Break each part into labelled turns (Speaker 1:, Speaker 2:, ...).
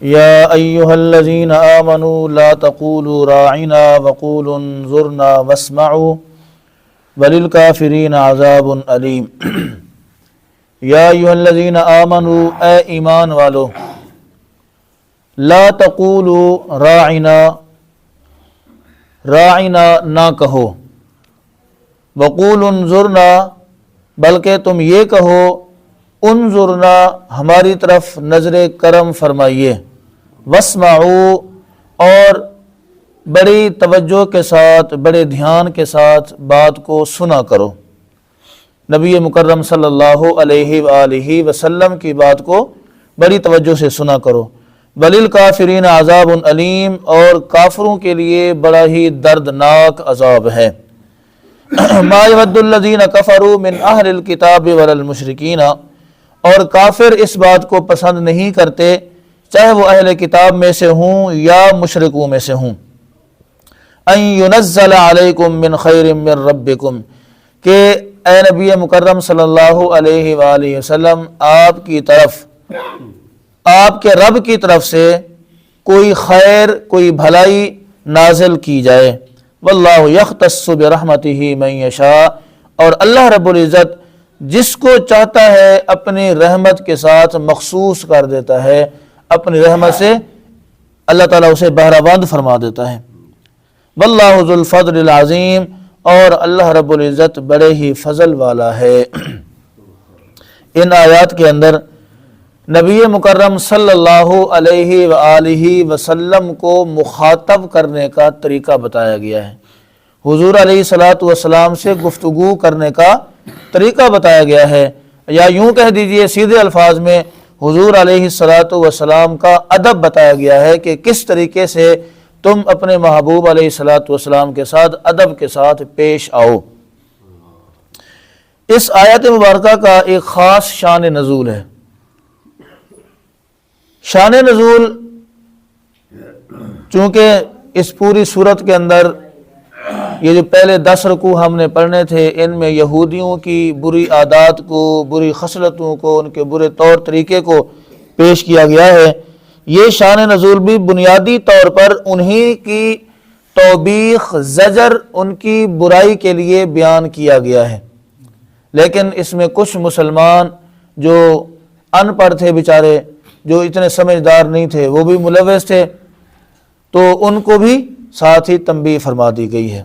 Speaker 1: یا ایہا الذین آمنوا لا تقولوا راعنا وقولوا انظرنا واسمعوا وللکافرین عذاب علیم۔ یا ایہا الذین آمنوا، اے ایمان والو، لا تقولوا راعنا، راعنا نہ کہو، وقولوا انظرنا، بلکہ تم یہ کہو انظرنا، ہماری طرف نظر کرم فرمائیے، واسمعوا، اور بڑی توجہ کے ساتھ بڑے دھیان کے ساتھ بات کو سنا کرو۔ نبی مکرم صلی اللہ علیہ وآلہ وسلم کی بات کو بڑی توجہ سے سنا کرو۔ وَلِلْكَافِرِينَ عَذَابٌ عَلِيمٌ، اور کافروں کے لیے بڑا ہی دردناک عذاب ہے۔ مَا يَوَدُّ الَّذِينَ كَفَرُوا مِنْ أَهْلِ الْكِتَابِ وَلَا الْمُشْرِكِينَ، اور کافر اس بات کو پسند نہیں کرتے چاہے وہ اہل کتاب میں سے ہوں یا مشرکوں میں سے ہوں، ان ينزل علیکم من خیر من ربکم، کہ اے نبی مکرم صلی اللہ علیہ وآلہ وسلم آپ کی طرف، آپ کے رب کی طرف سے کوئی خیر، کوئی بھلائی نازل کی جائے۔ واللہ یختص برحمتہ من یشاء، اور اللہ رب العزت جس کو چاہتا ہے اپنی رحمت کے ساتھ مخصوص کر دیتا ہے، اپنی رحمت سے اللہ تعالیٰ اسے بہرہ بند فرما دیتا ہے۔ واللہ ذو الفضل العظیم، اور اللہ رب العزت بڑے ہی فضل والا ہے۔ ان آیات کے اندر نبی مکرم صلی اللہ علیہ وآلہ وسلم کو مخاطب کرنے کا طریقہ بتایا گیا ہے، حضور علیہ السلام سے گفتگو کرنے کا طریقہ بتایا گیا ہے، یا یوں کہہ دیجئے سیدھے الفاظ میں حضور علیہ السلام کا ادب بتایا گیا ہے کہ کس طریقے سے تم اپنے محبوب علیہ السلام کے ساتھ ادب کے ساتھ پیش آؤ۔ اس آیت مبارکہ کا ایک خاص شان نزول ہے۔ شان نزول چونکہ اس پوری صورت کے اندر یہ جو پہلے 10 رکوع ہم نے پڑھنے تھے، ان میں یہودیوں کی بری عادات کو، بری خصلتوں کو، ان کے برے طور طریقے کو پیش کیا گیا ہے۔ یہ شان نزول بھی بنیادی طور پر انہی کی توبیخ، زجر، ان کی برائی کے لیے بیان کیا گیا ہے، لیکن اس میں کچھ مسلمان جو ان پڑھ تھے بیچارے، جو اتنے سمجھدار نہیں تھے، وہ بھی ملوث تھے، تو ان کو بھی ساتھ ہی تنبیہ فرما دی گئی ہے۔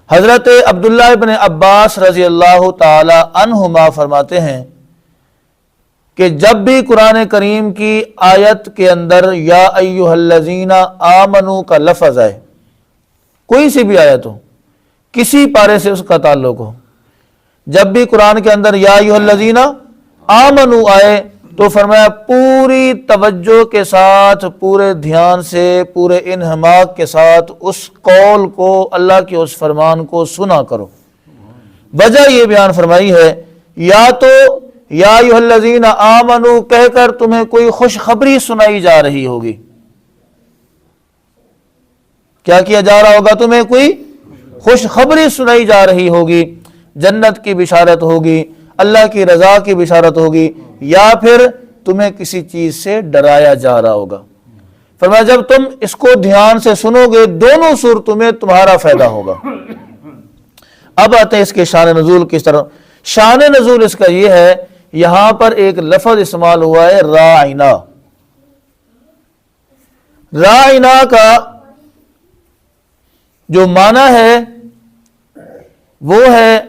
Speaker 1: حضرت عبداللہ ابن عباس رضی اللہ تعالی عنہما فرماتے ہیں کہ جب بھی قرآن کریم کی آیت کے اندر یا ایہا الذین آمنوا کا لفظ آئے، کوئی سی بھی آیت ہو، کسی پارے سے اس کا تعلق ہو، جب بھی قرآن کے اندر یا ایہا الذین آمنوا آئے تو فرمایا پوری توجہ کے ساتھ، پورے دھیان سے، پورے انہماک کے ساتھ اس قول کو، اللہ کے اس فرمان کو سنا کرو۔ وجہ یہ بیان فرمائی ہے، یا تو یا ایھا الذین آمنوا کہہ کر تمہیں کوئی خوشخبری سنائی جا رہی ہوگی۔ کیا کیا جا رہا ہوگا؟ تمہیں کوئی خوشخبری سنائی جا رہی ہوگی، جنت کی بشارت ہوگی، اللہ کی رضا کی بشارت ہوگی، یا پھر تمہیں کسی چیز سے ڈرایا جا رہا ہوگا۔ فرمایا جب تم اس کو دھیان سے سنو گے، دونوں صورتوں میں تمہارا فائدہ ہوگا۔ اب آتے ہیں اس کے شان نزول کس طرح۔ شان نزول اس کا یہ ہے، یہاں پر ایک لفظ استعمال ہوا ہے راعنا۔ راعنا کا جو معنی ہے وہ ہے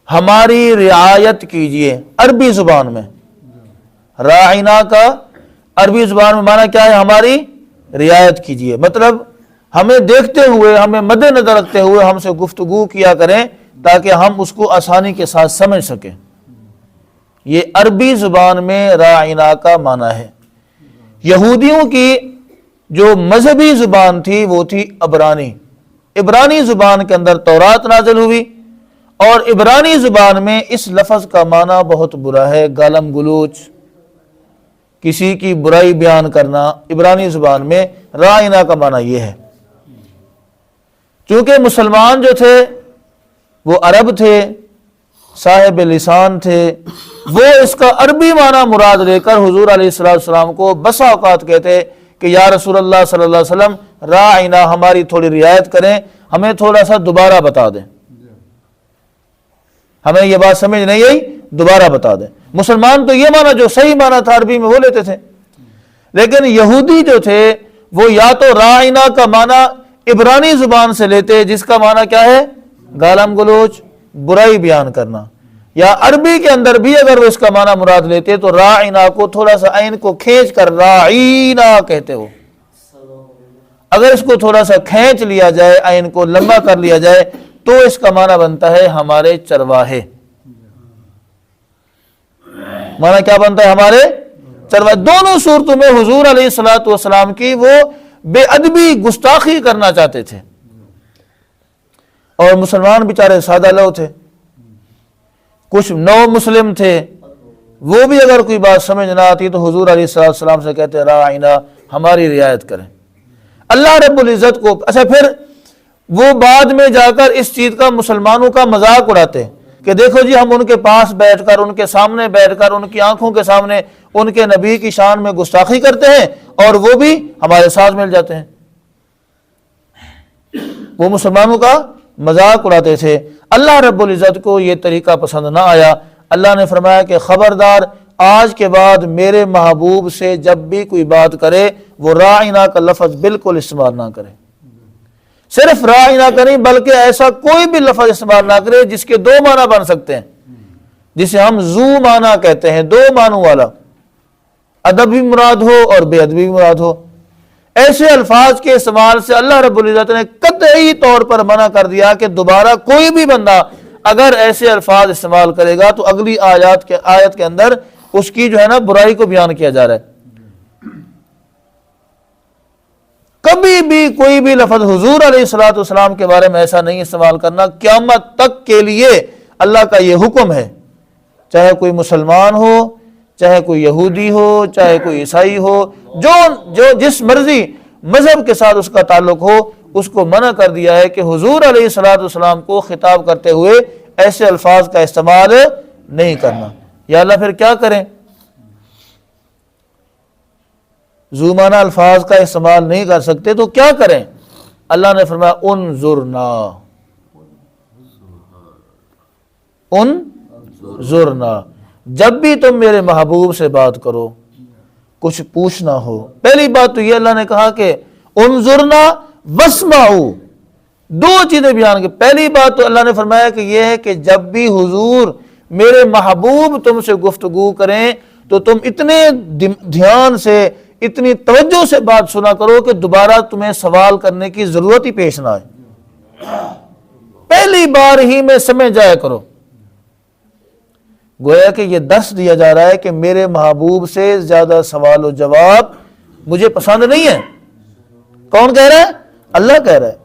Speaker 1: ہماری رعایت کیجئے۔ عربی زبان میں راعنا کا عربی زبان میں معنی کیا ہے؟ ہماری رعایت کیجئے، مطلب ہمیں دیکھتے ہوئے، ہمیں مد نظر رکھتے ہوئے ہم سے گفتگو کیا کریں تاکہ ہم اس کو آسانی کے ساتھ سمجھ سکیں۔ یہ عربی زبان میں راعنا کا معنی ہے۔ یہودیوں کی جو مذہبی زبان تھی وہ تھی عبرانی۔ عبرانی زبان کے اندر تورات نازل ہوئی، اور عبرانی زبان میں اس لفظ کا معنی بہت برا ہے، گالم گلوچ، کسی کی برائی بیان کرنا۔ عبرانی زبان میں راعنا کا معنی یہ ہے۔ چونکہ مسلمان جو تھے وہ عرب تھے، صاحب لسان تھے، وہ اس کا عربی معنی مراد لے کر حضور علیہ السلام کو بسا اوقات کہتے کہ یا رسول اللہ صلی اللہ علیہ وسلم راعنا، ہماری تھوڑی رعایت کریں، ہمیں تھوڑا سا دوبارہ بتا دیں، ہمیں یہ بات سمجھ نہیں آئی، دوبارہ بتا دیں۔ مسلمان تو یہ معنی جو صحیح معنی تھا عربی میں وہ لیتے تھے، لیکن یہودی جو تھے وہ یا تو راعنا کا معنی عبرانی زبان سے لیتے جس کا معنی کیا ہے، گالم گلوچ، برائی بیان کرنا، یا عربی کے اندر بھی اگر وہ اس کا معنی مراد لیتے تو راعنا کو تھوڑا سا عین کو کھینچ کر راعینا کہتے ہو۔ اگر اس کو تھوڑا سا کھینچ لیا جائے، عین کو لمبا کر لیا جائے تو اس کا معنی بنتا ہے ہمارے چرواہے۔ معنی کیا بنتا ہے، ہمارے چرواہے۔ دونوں صورتوں میں حضور علیہ السلام کی وہ بے ادبی گستاخی کرنا چاہتے تھے، اور مسلمان بیچارے سادہ لو تھے، کچھ نو مسلم تھے، وہ بھی اگر کوئی بات سمجھ نہ آتی تو حضور علیہ السلام سے کہتے راعنا، ہماری رعایت کریں۔ اللہ رب العزت کو اچھا پھر وہ بعد میں جا کر اس چیز کا مسلمانوں کا مذاق اڑاتے کہ دیکھو جی ہم ان کے پاس بیٹھ کر، ان کے سامنے بیٹھ کر، ان کی آنکھوں کے سامنے ان کے نبی کی شان میں گستاخی کرتے ہیں اور وہ بھی ہمارے ساتھ مل جاتے ہیں۔ وہ مسلمانوں کا مذاق اڑاتے تھے۔ اللہ رب العزت کو یہ طریقہ پسند نہ آیا۔ اللہ نے فرمایا کہ خبردار، آج کے بعد میرے محبوب سے جب بھی کوئی بات کرے وہ راعنا کا لفظ بالکل استعمال نہ کرے۔ صرف راعنا کریں بلکہ ایسا کوئی بھی لفظ استعمال نہ کرے جس کے دو معنی بن سکتے ہیں، جسے ہم ذو معنی کہتے ہیں، دو معنوں والا، ادب بھی مراد ہو اور بے ادبی بھی مراد ہو۔ ایسے الفاظ کے استعمال سے اللہ رب العزت نے قطعی طور پر منع کر دیا کہ دوبارہ کوئی بھی بندہ اگر ایسے الفاظ استعمال کرے گا تو اگلی آیت کے اندر اس کی جو ہے نا برائی کو بیان کیا جا رہا ہے۔ کبھی بھی کوئی بھی لفظ حضور علیہ السلام کے بارے میں ایسا نہیں استعمال کرنا، قیامت تک کے لیے اللہ کا یہ حکم ہے، چاہے کوئی مسلمان ہو، چاہے کوئی یہودی ہو، چاہے کوئی عیسائی ہو، جو جس مرضی مذہب کے ساتھ اس کا تعلق ہو، اس کو منع کر دیا ہے کہ حضور علیہ السلام کو خطاب کرتے ہوئے ایسے الفاظ کا استعمال نہیں کرنا۔ یا اللہ پھر کیا کریں؟ ذو معنی الفاظ کا استعمال نہیں کر سکتے تو کیا کریں؟ اللہ نے فرمایا انظرنا، جب بھی تم میرے محبوب سے بات کرو، کچھ پوچھنا ہو، پہلی بات تو یہ اللہ نے کہا کہ انظرنا واسمعوا، دو چیزیں بیان کی۔ پہلی بات تو اللہ نے فرمایا کہ یہ ہے کہ جب بھی حضور میرے محبوب تم سے گفتگو کریں تو تم اتنے دھیان سے، اتنی توجہ سے بات سنا کرو کہ دوبارہ تمہیں سوال کرنے کی ضرورت ہی پیش نہ آئے، پہلی بار ہی میں سمجھ جایا کرو۔ گویا کہ یہ درس دیا جا رہا ہے کہ میرے محبوب سے زیادہ سوال و جواب مجھے پسند نہیں ہے۔ کون کہہ رہا ہے؟ اللہ کہہ رہا ہے۔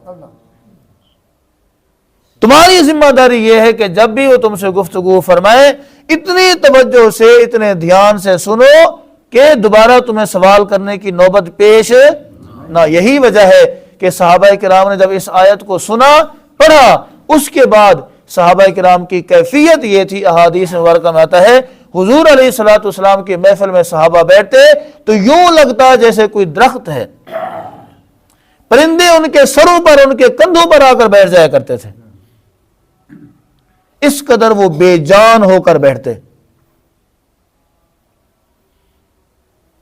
Speaker 1: تمہاری ذمہ داری یہ ہے کہ جب بھی وہ تم سے گفتگو فرمائے اتنی توجہ سے، اتنے دھیان سے سنو کہ دوبارہ تمہیں سوال کرنے کی نوبت پیش نہ۔ یہی وجہ ہے کہ صحابہ کرام نے جب اس آیت کو سنا، پڑھا، اس کے بعد صحابہ کرام کی کیفیت یہ تھی، احادیث مبارکہ میں آتا ہے حضور علیہ السلام کی محفل میں صحابہ بیٹھتے تو یوں لگتا جیسے کوئی درخت ہے، پرندے ان کے سروں پر، ان کے کندھوں پر آ کر بیٹھ جایا کرتے تھے، اس قدر وہ بے جان ہو کر بیٹھتے،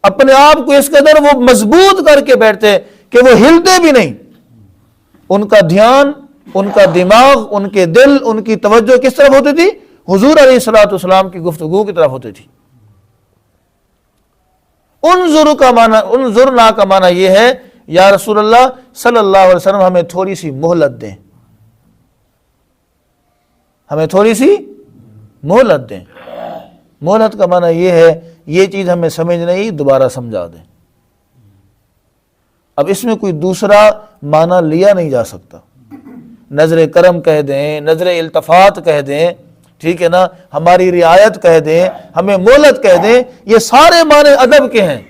Speaker 1: اپنے آپ کو اس قدر وہ مضبوط کر کے بیٹھتے کہ وہ ہلتے بھی نہیں۔ ان کا دھیان، ان کا دماغ، ان کے دل، ان کی توجہ کس طرف ہوتی تھی؟ حضور علیہ السلام کی گفتگو کی طرف ہوتی تھی۔ انظرنا کا معنی یہ ہے یا رسول اللہ صلی اللہ علیہ وسلم ہمیں تھوڑی سی مہلت دیں، ہمیں تھوڑی سی مہلت دیں۔ مہلت کا معنی یہ ہے یہ چیز ہمیں سمجھ نہیں، دوبارہ سمجھا دیں۔ اب اس میں کوئی دوسرا معنی لیا نہیں جا سکتا، نظر کرم کہہ دیں، نظر التفات کہہ دیں، ٹھیک ہے نا، ہماری رعایت کہہ دیں، ہمیں مہلت کہہ دیں، یہ سارے معنی ادب کے ہیں۔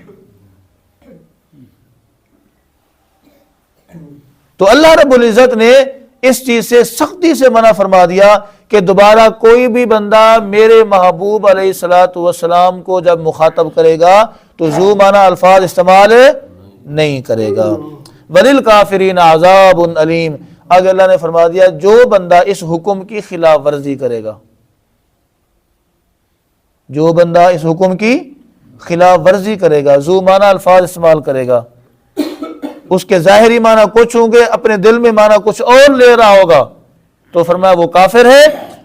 Speaker 1: تو اللہ رب العزت نے اس چیز سے سختی سے منع فرما دیا کہ دوبارہ کوئی بھی بندہ میرے محبوب علیہ الصلوۃ والسلام کو جب مخاطب کرے گا تو ذو معنی الفاظ استعمال نہیں کرے گا۔ وَلِلْكَافِرِينَ عَذَابٌ علیم۔ آگے اللہ نے فرما دیا جو بندہ اس حکم کی خلاف ورزی کرے گا، جو بندہ اس حکم کی خلاف ورزی کرے گا، ذو معنی الفاظ استعمال کرے گا، اس کے ظاہری معنی کچھ ہوں گے، اپنے دل میں معنی کچھ اور لے رہا ہوگا، تو فرمایا وہ کافر ہے،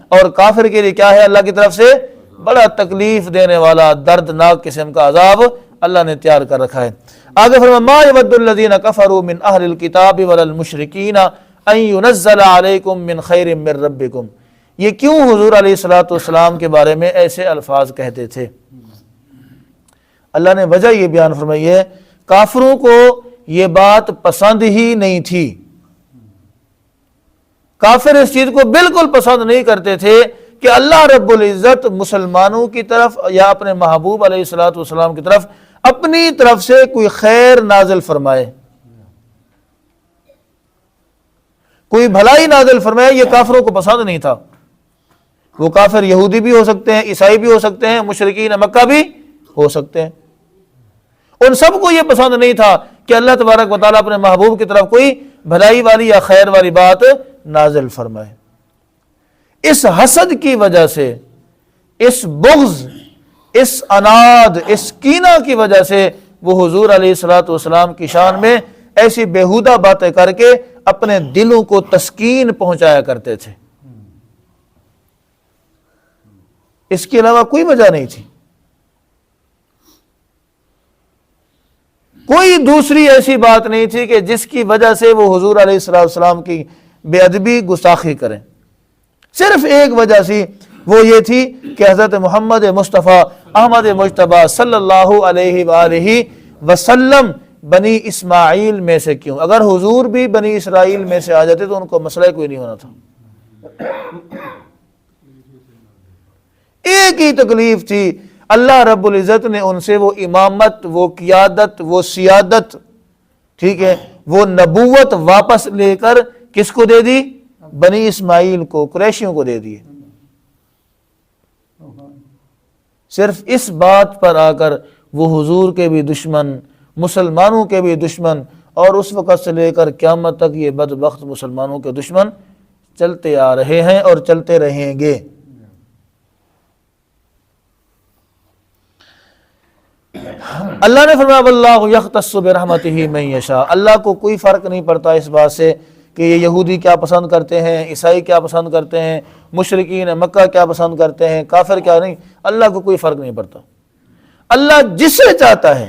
Speaker 1: اور کافر کے لیے کیا ہے؟ اللہ کی طرف سے بڑا تکلیف دینے والا دردناک قسم کا عذاب اللہ نے تیار کر رکھا ہے۔ آگے فرمایا ما یود الذین کفروا من اہل الکتاب ولا المشرکین ان ينزل علیکم من خیر من ربکم۔ یہ کیوں حضور علیہ الصلوۃ والسلام کے بارے میں ایسے الفاظ کہتے تھے؟ اللہ نے وجہ یہ بیان فرمائی ہے، کافروں کو یہ بات پسند ہی نہیں تھی، کافر اس چیز کو بالکل پسند نہیں کرتے تھے کہ اللہ رب العزت مسلمانوں کی طرف یا اپنے محبوب علیہ الصلوۃ والسلام کی طرف اپنی طرف سے کوئی خیر نازل فرمائے، کوئی بھلائی نازل فرمائے، یہ کافروں کو پسند نہیں تھا۔ وہ کافر یہودی بھی ہو سکتے ہیں، عیسائی بھی ہو سکتے ہیں، مشرکین مکہ بھی ہو سکتے ہیں، ان سب کو یہ پسند نہیں تھا کہ اللہ تبارک و تعالیٰ اپنے محبوب کی طرف کوئی بھلائی والی یا خیر والی بات نازل فرمائے۔ اس حسد کی وجہ سے، اس بغض، اس عناد، اس کینہ کی وجہ سے وہ حضور علیہ الصلوۃ والسلام کی شان میں ایسی بیہودہ باتیں کر کے اپنے دلوں کو تسکین پہنچایا کرتے تھے، اس کے علاوہ کوئی وجہ نہیں تھی۔ کوئی دوسری ایسی بات نہیں تھی کہ جس کی وجہ سے وہ حضور علیہ الصلوۃ والسلام کی بے ادبی گستاخی کریں، صرف ایک وجہ سی، وہ یہ تھی کہ حضرت محمد مصطفیٰ احمد مجتبیٰ صلی اللہ علیہ وآلہ وسلم بنی اسماعیل میں سے کیوں؟ اگر حضور بھی بنی اسرائیل میں سے آ جاتے تو ان کو مسئلہ کوئی نہیں ہونا تھا۔ ایک ہی تکلیف تھی، اللہ رب العزت نے ان سے وہ امامت، وہ قیادت، وہ سیادت، ٹھیک ہے، وہ نبوت واپس لے کر کس کو دے دی؟ بنی اسماعیل کو، قریشیوں کو دے دی۔ صرف اس بات پر آ کر وہ حضور کے بھی دشمن، مسلمانوں کے بھی دشمن، اور اس وقت سے لے کر قیامت تک یہ بدبخت مسلمانوں کے دشمن چلتے آ رہے ہیں اور چلتے رہیں گے۔ اللہ نے فرمایا واللہ یختص برحمتہ من یشاء، اللہ کو کوئی فرق نہیں پڑتا اس بات سے کہ یہ یہودی کیا پسند کرتے ہیں، عیسائی کیا پسند کرتے ہیں، مشرکین مکہ کیا پسند کرتے ہیں، کافر کیا نہیں، اللہ کو کوئی فرق نہیں پڑتا۔ اللہ جسے چاہتا ہے،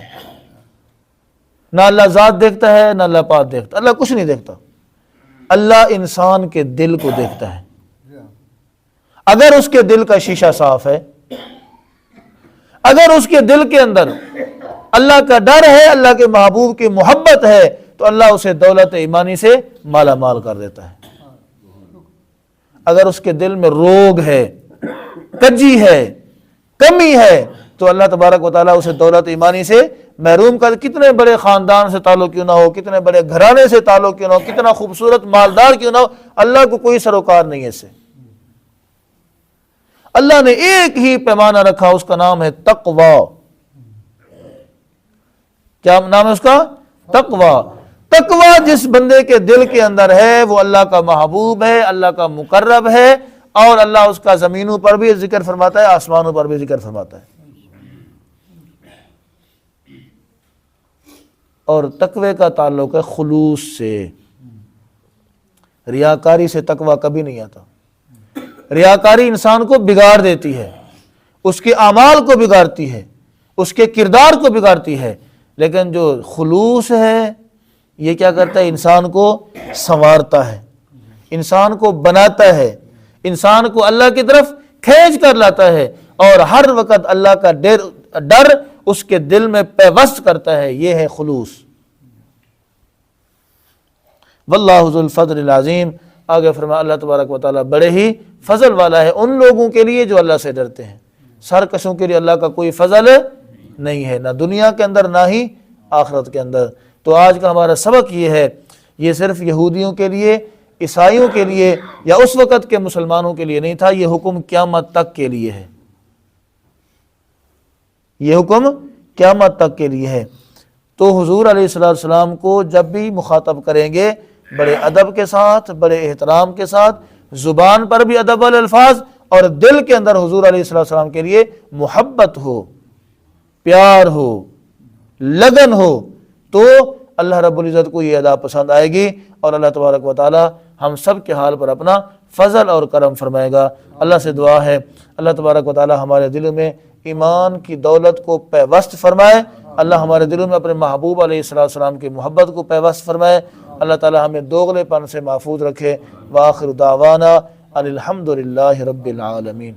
Speaker 1: نہ اللہ ذات دیکھتا ہے نہ اللہ پات دیکھتا، اللہ کچھ نہیں دیکھتا، اللہ انسان کے دل کو دیکھتا ہے۔ اگر اس کے دل کا شیشہ صاف ہے، اگر اس کے دل کے اندر اللہ کا ڈر ہے، اللہ کے محبوب کی محبت ہے، تو اللہ اسے دولت ایمانی سے مالا مال کر دیتا ہے۔ اگر اس کے دل میں روگ ہے، کجی ہے، کمی ہے، تو اللہ تبارک و تعالیٰ اسے دولت ایمانی سے محروم کر، کتنے بڑے خاندان سے تعلق کیوں نہ ہو، کتنے بڑے گھرانے سے تعلق کیوں نہ ہو، کتنا خوبصورت مالدار کیوں نہ ہو، اللہ کو کوئی سروکار نہیں ہے اس سے۔ اللہ نے ایک ہی پیمانہ رکھا، اس کا نام ہے تقوی۔ کیا نام ہے اس کا؟ تقوی۔ تقوی جس بندے کے دل کے اندر ہے وہ اللہ کا محبوب ہے، اللہ کا مقرب ہے، اور اللہ اس کا زمینوں پر بھی ذکر فرماتا ہے، آسمانوں پر بھی ذکر فرماتا ہے۔ اور تقوی کا تعلق ہے خلوص سے، ریاکاری سے تقوی کبھی نہیں آتا۔ ریاکاری انسان کو بگاڑ دیتی ہے، اس کے اعمال کو بگاڑتی ہے، اس کے کردار کو بگاڑتی ہے، لیکن جو خلوص ہے یہ کیا کرتا ہے؟ انسان کو سنوارتا ہے، انسان کو بناتا ہے، انسان کو اللہ کی طرف کھینچ کر لاتا ہے، اور ہر وقت اللہ کا ڈر اس کے دل میں پیوست کرتا ہے۔ یہ ہے خلوص۔ واللہ ذو الفضل العظیم۔ آگے فرمایا اللہ تبارک و تعالیٰ بڑے ہی فضل والا ہے ان لوگوں کے لیے جو اللہ سے ڈرتے ہیں۔ سرکشوں کے لیے اللہ کا کوئی فضل نہیں ہے، نہ دنیا کے اندر نہ ہی آخرت کے اندر۔ تو آج کا ہمارا سبق یہ ہے، یہ صرف یہودیوں کے لیے عیسائیوں کے لیے یا اس وقت کے مسلمانوں کے لیے نہیں تھا، یہ حکم قیامت تک کے لیے ہے، یہ حکم قیامت تک کے لیے ہے۔ تو حضور علیہ السلام کو جب بھی مخاطب کریں گے بڑے ادب کے ساتھ، بڑے احترام کے ساتھ، زبان پر بھی ادب والے الفاظ اور دل کے اندر حضور علیہ السلام کے لیے محبت ہو، پیار ہو، لگن ہو، تو اللہ رب العزت کو یہ ادا پسند آئے گی اور اللہ تبارک و تعالی ہم سب کے حال پر اپنا فضل اور کرم فرمائے گا۔ اللہ سے دعا ہے اللہ تبارک و تعالی ہمارے دلوں میں ایمان کی دولت کو پیوست فرمائے، اللہ ہمارے دلوں میں اپنے محبوب علیہ السلام کی محبت کو پیوست فرمائے، اللہ تعالی ہمیں دوغلے پن سے محفوظ رکھے۔ وآخر دعوانا الحمد للہ رب العالمین۔